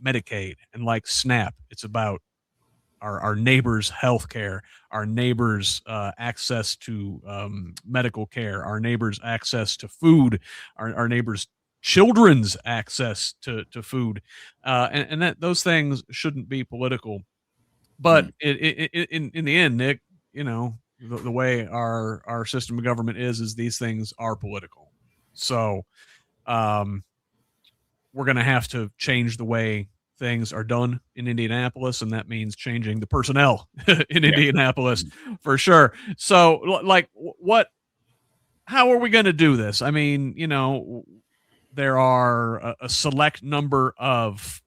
Medicaid and like SNAP. It's about our neighbors' health care, our neighbors' access to medical care, our neighbors' access to food, our neighbors' children's access to food, and that those things shouldn't be political. But in the end, Nick, the way our system of government is these things are political. So we're going to have to change the way things are done in Indianapolis, and that means changing the personnel in Indianapolis for sure. So like how are we going to do this? I mean, there are a select number of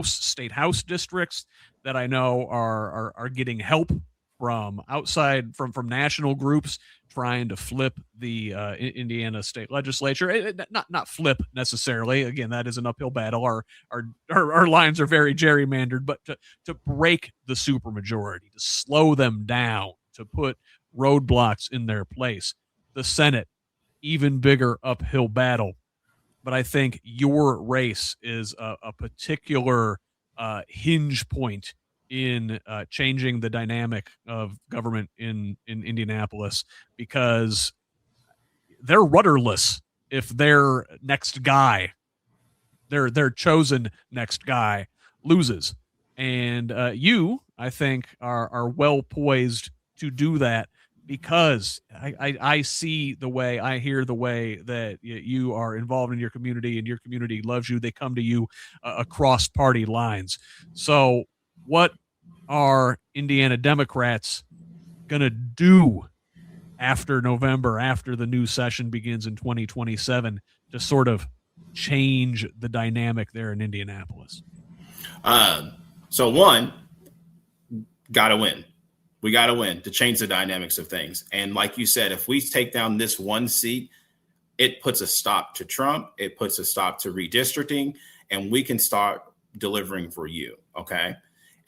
state house districts that I know are getting help from outside, from national groups trying to flip the Indiana state legislature. Not flip necessarily. Again, that is an uphill battle. Our lines are very gerrymandered, but to break the supermajority, to slow them down, to put roadblocks in their place. The Senate, even bigger uphill battle. But I think your race is a particular hinge point in changing the dynamic of government in Indianapolis, because they're rudderless if their next guy, their chosen next guy, loses. And you, I think, are well poised to do that, because I see the way, I hear the way that you are involved in your community, and your community loves you. They come to you across party lines. So what are Indiana Democrats going to do after November, after the new session begins in 2027, to sort of change the dynamic there in Indianapolis? So one, got to win. We got to win to change the dynamics of things. And like you said, if we take down this one seat, it puts a stop to Trump. It puts a stop to redistricting, and we can start delivering for you. Okay.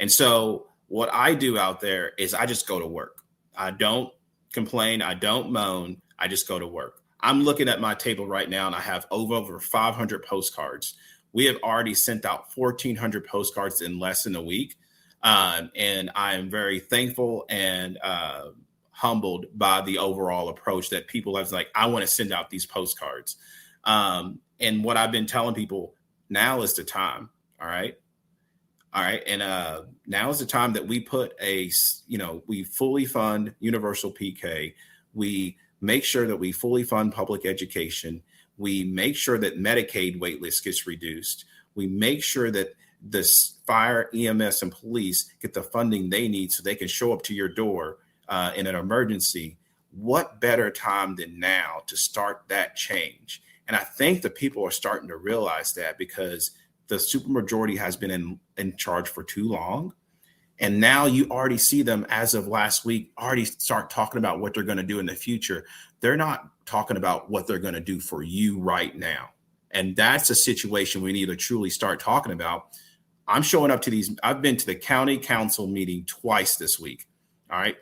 And so what I do out there is I just go to work. I don't complain. I don't moan. I just go to work. I'm looking at my table right now, and I have over 500 postcards. We have already sent out 1,400 postcards in less than a week. And I am very thankful and humbled by the overall approach that people have. Like, I want to send out these postcards. And what I've been telling people, now is the time. All right. And now is the time that we put we fully fund universal PK. We make sure that we fully fund public education. We make sure that Medicaid waitlist gets reduced. We make sure that the fire, EMS, and police get the funding they need so they can show up to your door in an emergency. What better time than now to start that change? And I think the people are starting to realize that, because the supermajority has been in charge for too long. And now you already see them, as of last week, already start talking about what they're going to do in the future. They're not talking about what they're going to do for you right now. And that's a situation we need to truly start talking about. I'm showing up to these. I've been to the county council meeting twice this week. All right.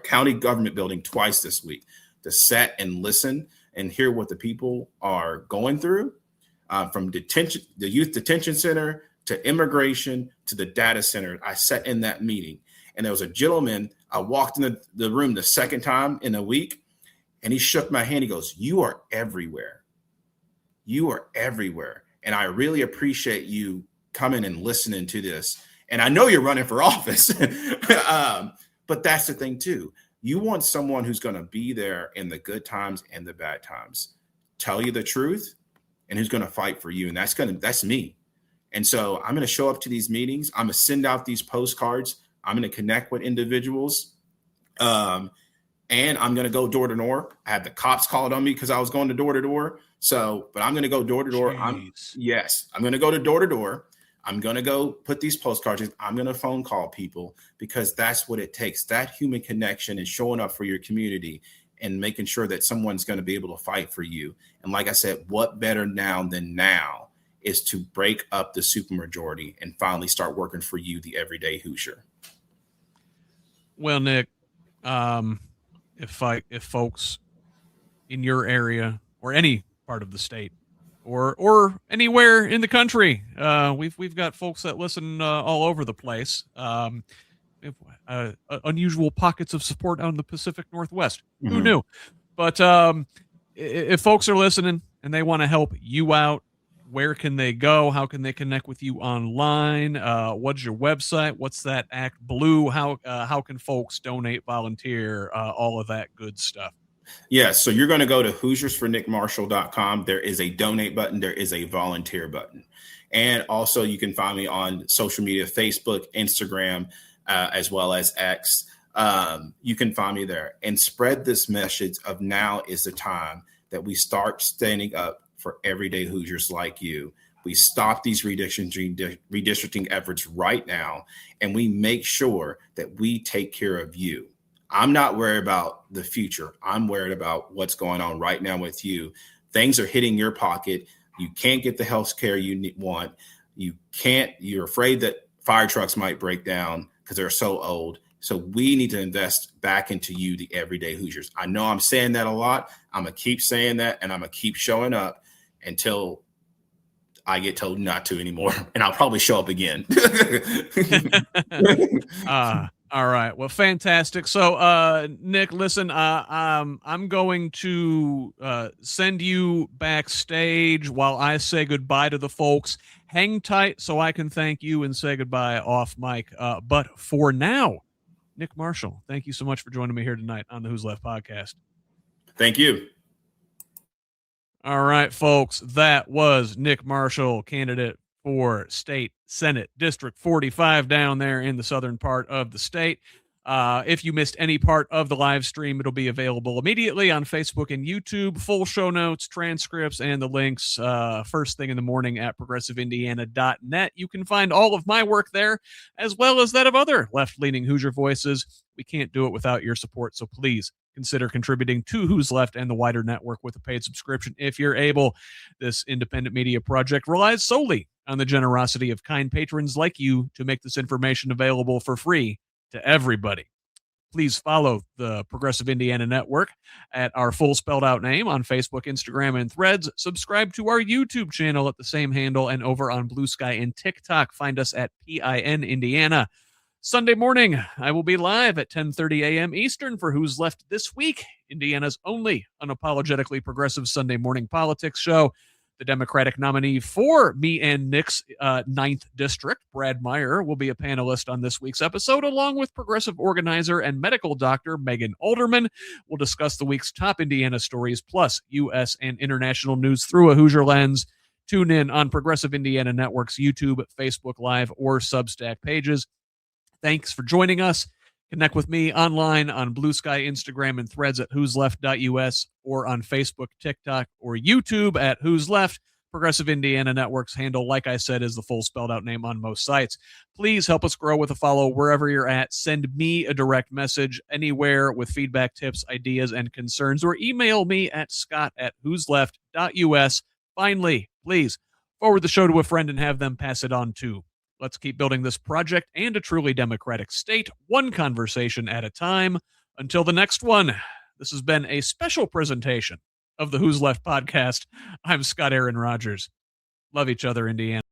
County government building twice this week, to sit and listen and hear what the people are going through, from detention, the youth detention center, to immigration, to the data center. I sat in that meeting, and there was a gentleman. I walked in the room the second time in a week, and he shook my hand. He goes, "You are everywhere. You are everywhere. And I really appreciate you coming and listening to this And I know you're running for office. But that's the thing too. You want someone who's going to be there in the good times and the bad times, tell you the truth, and who's going to fight for you. And that's me. And so I'm going to show up to these meetings. I'm going to send out these postcards. I'm going to connect with individuals. And I'm going to go door to door. I had the cops called on me because I was going to door. So, but I'm going to go door to door. I'm going to go to door. I'm going to go put these postcards in. I'm going to phone call people because that's what it takes. That human connection and showing up for your community and making sure that someone's going to be able to fight for you. And like I said, what better now than now is to break up the supermajority and finally start working for you, the everyday Hoosier. Well, Nick, if folks in your area or any part of the state or anywhere in the country, we've got folks that listen all over the place. Unusual pockets of support out in the Pacific Northwest. Who knew? But if folks are listening and they want to help you out, where can they go? How can they connect with you online? What's your website? What's that Act Blue? How can folks donate, volunteer, all of that good stuff? Yeah, so you're going to go to HoosiersForNickMarshall.com. There is a donate button. There is a volunteer button. And also you can find me on social media, Facebook, Instagram, as well as X. You can find me there and spread this message of now is the time that we start standing up for everyday Hoosiers like you. We stop these redistricting efforts right now, and we make sure that we take care of you. I'm not worried about the future. I'm worried about what's going on right now with you. Things are hitting your pocket. You can't get the health care you want. You're afraid that fire trucks might break down because they're so old. So we need to invest back into you, the everyday Hoosiers. I know I'm saying that a lot. I'm going to keep saying that, and I'm going to keep showing up until I get told not to anymore. And I'll probably show up again. All right. Well, fantastic. So, Nick, listen, I'm going to send you backstage while I say goodbye to the folks. Hang tight so I can thank you and say goodbye off mic. But for now, Nick Marshall, thank you so much for joining me here tonight on the Who's Left podcast. Thank you. All right, folks, that was Nick Marshall, candidate for State Senate District 45 down there in the southern part of the state. If you missed any part of the live stream, it'll be available immediately on Facebook and YouTube. Full show notes, transcripts, and the links first thing in the morning at progressiveindiana.net. You can find all of my work there, as well as that of other left-leaning Hoosier voices. We can't do it without your support, so please consider contributing to Who's Left and the wider network with a paid subscription if you're able. This independent media project relies solely on the generosity of kind patrons like you to make this information available for free to everybody. Please follow the Progressive Indiana Network at our full spelled out name on Facebook, Instagram, and Threads. Subscribe to our YouTube channel at the same handle, and over on Blue Sky and TikTok, find us at PIN Indiana. Sunday morning, I will be live at 10:30 a.m. Eastern for Who's Left This Week, Indiana's only unapologetically progressive Sunday morning politics show. The Democratic nominee for me and Nick's 9th District, Brad Meyer, will be a panelist on this week's episode, along with progressive organizer and medical doctor Megan Alderman. We'll discuss the week's top Indiana stories, plus U.S. and international news through a Hoosier lens. Tune in on Progressive Indiana Network's YouTube, Facebook Live, or Substack pages. Thanks for joining us. Connect with me online on Blue Sky, Instagram, and Threads at who'sleft.us, or on Facebook, TikTok, or YouTube at Who's Left. Progressive Indiana Network's handle, like I said, is the full spelled out name on most sites. Please help us grow with a follow wherever you're at. Send me a direct message anywhere with feedback, tips, ideas, and concerns, or email me at scott@who'sleft.us. Finally, please forward the show to a friend and have them pass it on too. Let's keep building this project and a truly democratic state, one conversation at a time. Until the next one, this has been a special presentation of the Who's Left podcast. I'm Scott Aaron Rogers. Love each other, Indiana.